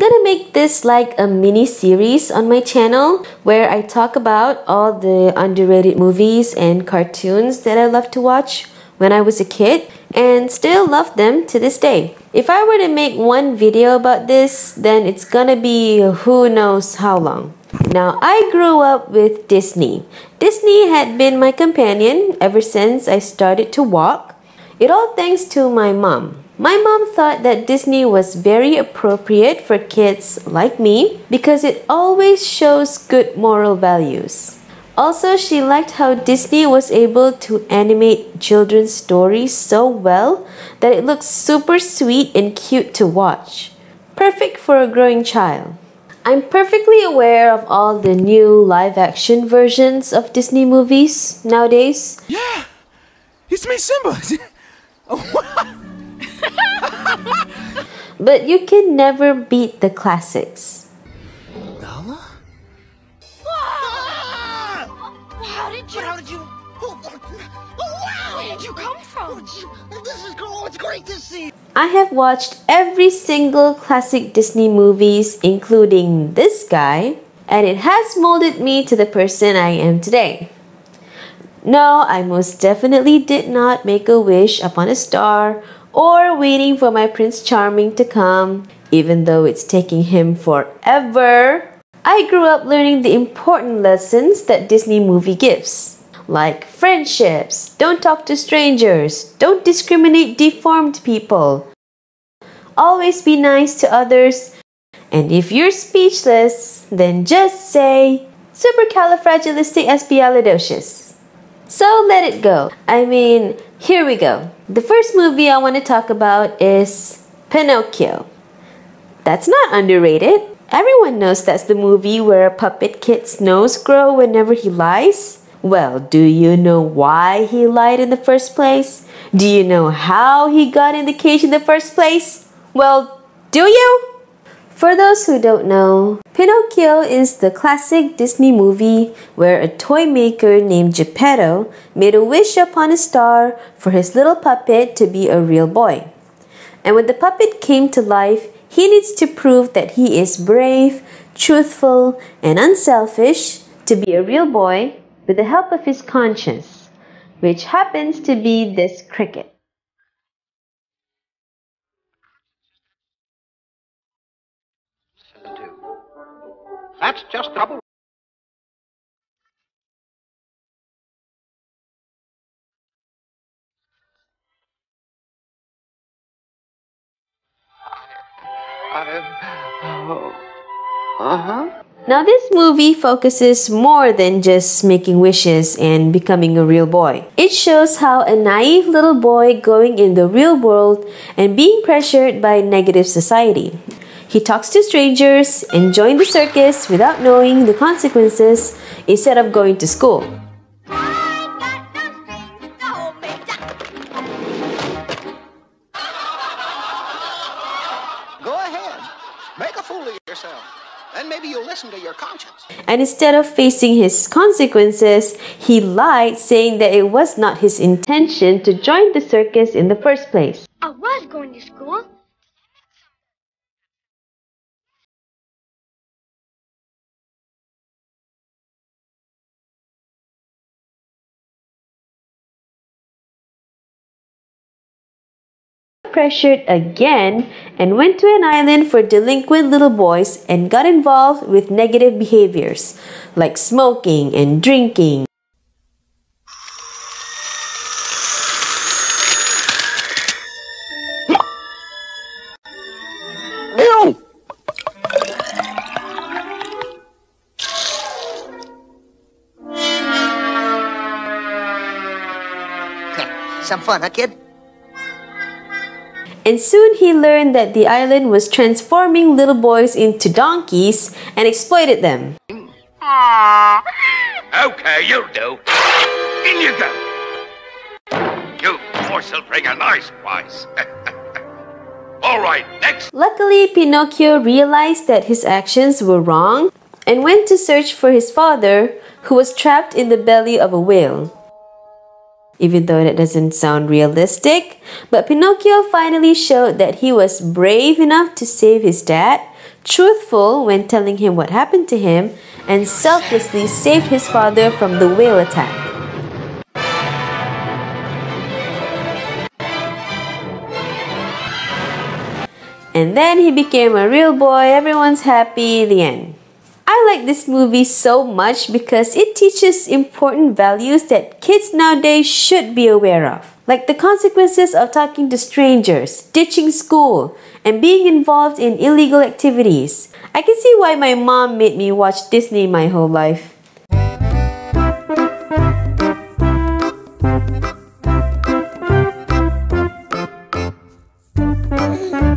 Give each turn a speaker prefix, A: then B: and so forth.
A: gonna make this like a mini series on my channel where I talk about all the underrated movies and cartoons that I love to watch when I was a kid and still love them to this day. If I were to make one video about this, then it's gonna be who knows how long. Now, I grew up with Disney. Disney had been my companion ever since I started to walk. It all thanks to my mom. My mom thought that Disney was very appropriate for kids like me because it always shows good moral values. Also, she liked how Disney was able to animate children's stories so well that it looks super sweet and cute to watch. Perfect for a growing child. I'm perfectly aware of all the new live-action versions of Disney movies nowadays.
B: Yeah! It's me, Simba!
A: But you can never beat the classics.
B: Nala?
C: How did you... Where did you come from?
D: This is cool. It's great to see.
A: I have watched every single classic Disney movies, including this guy, and it has molded me to the person I am today. No, I most definitely did not make a wish upon a star or waiting for my Prince Charming to come, even though it's taking him forever. I grew up learning the important lessons that Disney movie gives, like friendships, don't talk to strangers, don't discriminate deformed people, always be nice to others, and if you're speechless, then just say supercalifragilisticexpialidocious. So let it go. I mean, here we go. The first movie I want to talk about is Pinnochio. That's not underrated. Everyone knows that's the movie where a puppet kid's nose grows whenever he lies. Well, do you know why he lied in the first place? Do you know how he got in the cage in the first place? Well, do you? For those who don't know, Pinocchio is the classic Disney movie where a toy maker named Geppetto made a wish upon a star for his little puppet to be a real boy. And when the puppet came to life, he needs to prove that he is brave, truthful, and unselfish to be a real boy with the help of his conscience, which happens to be this cricket.
D: That's just double.
A: Now this movie focuses more than just making wishes and becoming a real boy. It shows how a naive little boy going in the real world and being pressured by negative society. He talks to strangers and joins the circus without knowing the consequences instead of going to school.
D: Go ahead. Make a fool of yourself. Then maybe you'll listen to your conscience.
A: And instead of facing his consequences, he lied, saying that it was not his intention to join the circus in the first place.
C: I was going to school.
A: Pressured again and went to an island for delinquent little boys and got involved with negative behaviors like smoking and drinking.
D: Some fun, huh, kid?
A: And soon he learned that the island was transforming little boys into donkeys and exploited them.
E: Okay, you'll do. In you go. You morsel bring a nice price. All right, next.
A: Luckily, Pinocchio realized that his actions were wrong and went to search for his father, who was trapped in the belly of a whale. even though that doesn't sound realistic. But Pinocchio finally showed that he was brave enough to save his dad, truthful when telling him what happened to him, and selflessly saved his father from the whale attack. And then he became a real boy, everyone's happy, the end. I like this movie so much because it teaches important values that kids nowadays should be aware of. Like the consequences of talking to strangers, ditching school, and being involved in illegal activities. I can see why my mom made me watch Disney my whole life.